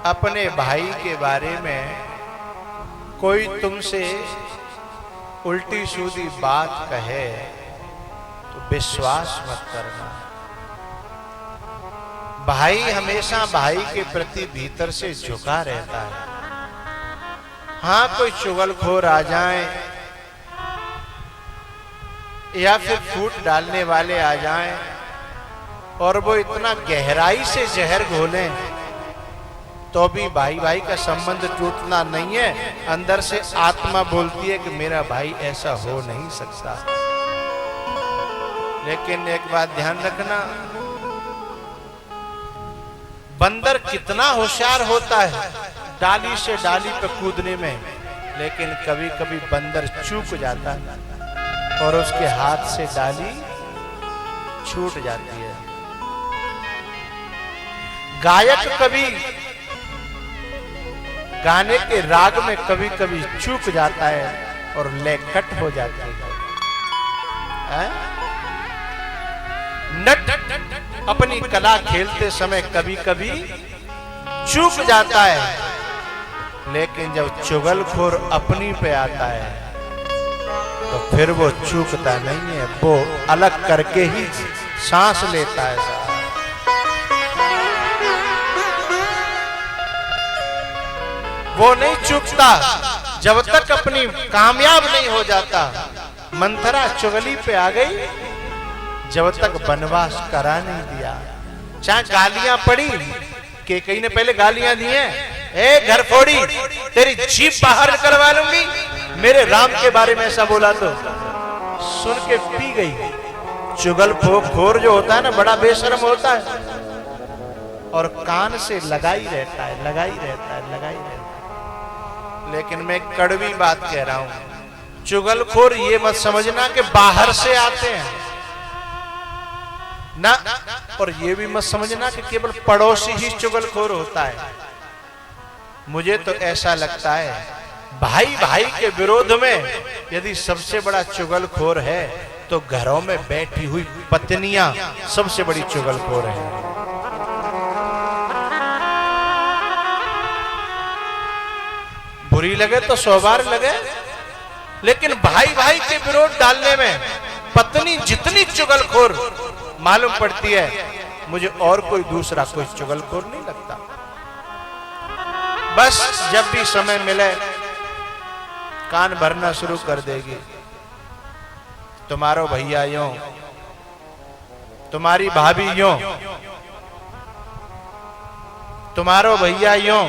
अपने भाई के बारे में कोई तुमसे उल्टी सीधी बात कहे तो विश्वास मत करना। भाई हमेशा भाई के प्रति भीतर से झुका रहता है। हाँ, कोई चुगलखोर आ जाए या फिर फूट डालने वाले आ जाएं और वो इतना गहराई से जहर घोलें तो भी भाई भाई का संबंध टूटना नहीं है। अंदर से आत्मा बोलती है कि मेरा भाई ऐसा हो नहीं सकता। लेकिन एक बात ध्यान रखना, बंदर कितना होशियार होता है डाली से डाली पर कूदने में, लेकिन कभी कभी बंदर चूक जाता है और उसके हाथ से डाली छूट जाती है। गायक कभी गाने के राग में कभी कभी चूक जाता है और लय कट हो जाती है। नट अपनी कला खेलते समय कभी कभी चूक जाता है, लेकिन जब चुगलखोर अपनी पे आता है तो फिर वो चूकता नहीं है, वो अलग करके ही सांस लेता है। वो नहीं चूकता जब तक अपनी कामयाब नहीं हो जाता। मंथरा चुगली पे आ गई जब तक वनवास करा नहीं दिया। चाहे गालियां पड़ी, केकई ने पहले गालियां दी हैं, ए घर फोड़ी, तेरी जीभ बाहर निकलवा लूंगी, मेरे राम के बारे में ऐसा बोला तो सुन के पी गई। चुगलखोर जो होता है ना, बड़ा बेशर्म होता है और कान से लगाई रहता है, लगाई रहता है, लगाई रहता है। लेकिन मैं कड़वी बात कह रहा हूं, चुगलखोर ये मत समझना कि बाहर से आते हैं ना, और ये भी मत समझना कि केवल पड़ोसी ही चुगलखोर होता है। मुझे तो ऐसा लगता है भाई भाई के विरोध में यदि सबसे बड़ा चुगलखोर है तो घरों में बैठी हुई पत्नियां सबसे बड़ी चुगलखोर है। बुरी लगे तो 100 बार लगे, लेकिन भाई भाई के विरोध डालने में पत्नी जितनी चुगलखोर मालूम पड़ती है, मुझे और कोई दूसरा कोई चुगलखोर नहीं लगता। बस जब भी समय मिले कान भरना शुरू कर देगी। तुम्हारो भैया यूं, तुम्हारी भाभी यूं, तुम्हारो भैया यूं,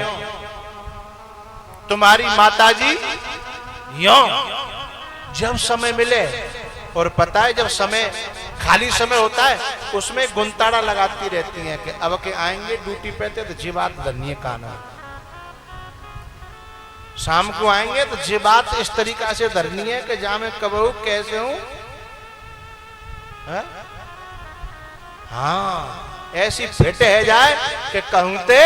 तुम्हारी माताजी यूं। जब समय मिले, और पता है जब समय खाली समय होता है उसमें गुंताड़ा लगाती रहती हैं कि अब के आएंगे ड्यूटी पे थे तो जी बात धरनी है काना, शाम को आएंगे तो जी बात इस तरीका से धरनी है कि जा मैं कब हूं कैसे हूं। हाँ, ऐसी फिट है जाए कि कहूं ते।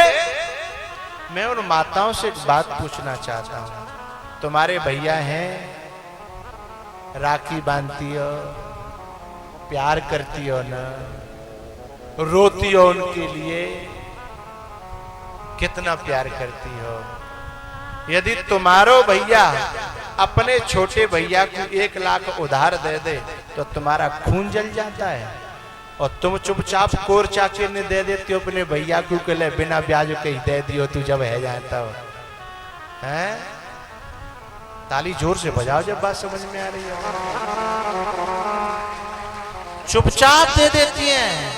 मैं उन माताओं से एक बात पूछना चाहता हूं, तुम्हारे भैया हैं, राखी बांधती हो, प्यार करती हो ना, रोती हो उनके लिए, कितना प्यार करती हो। यदि तुम्हारो भैया अपने छोटे भैया को 1 लाख उधार दे दे तो तुम्हारा खून जल जाता है, और तुम चुपचाप कोर चाचे ने दे देती हो अपने भैया को के लिए, बिना ब्याज के ही दे दियो तू जब है जाता हो। हैं? ताली जोर से बजाओ जब बात समझ में आ रही है। चुपचाप दे देती हैं,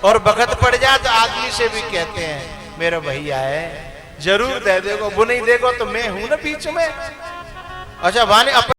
और वक्त पड़ जाए तो आदमी से भी कहते हैं मेरा भैया है, जरूर दे देगो, वो नहीं देगो तो मैं हूं ना बीच में। अच्छा वाने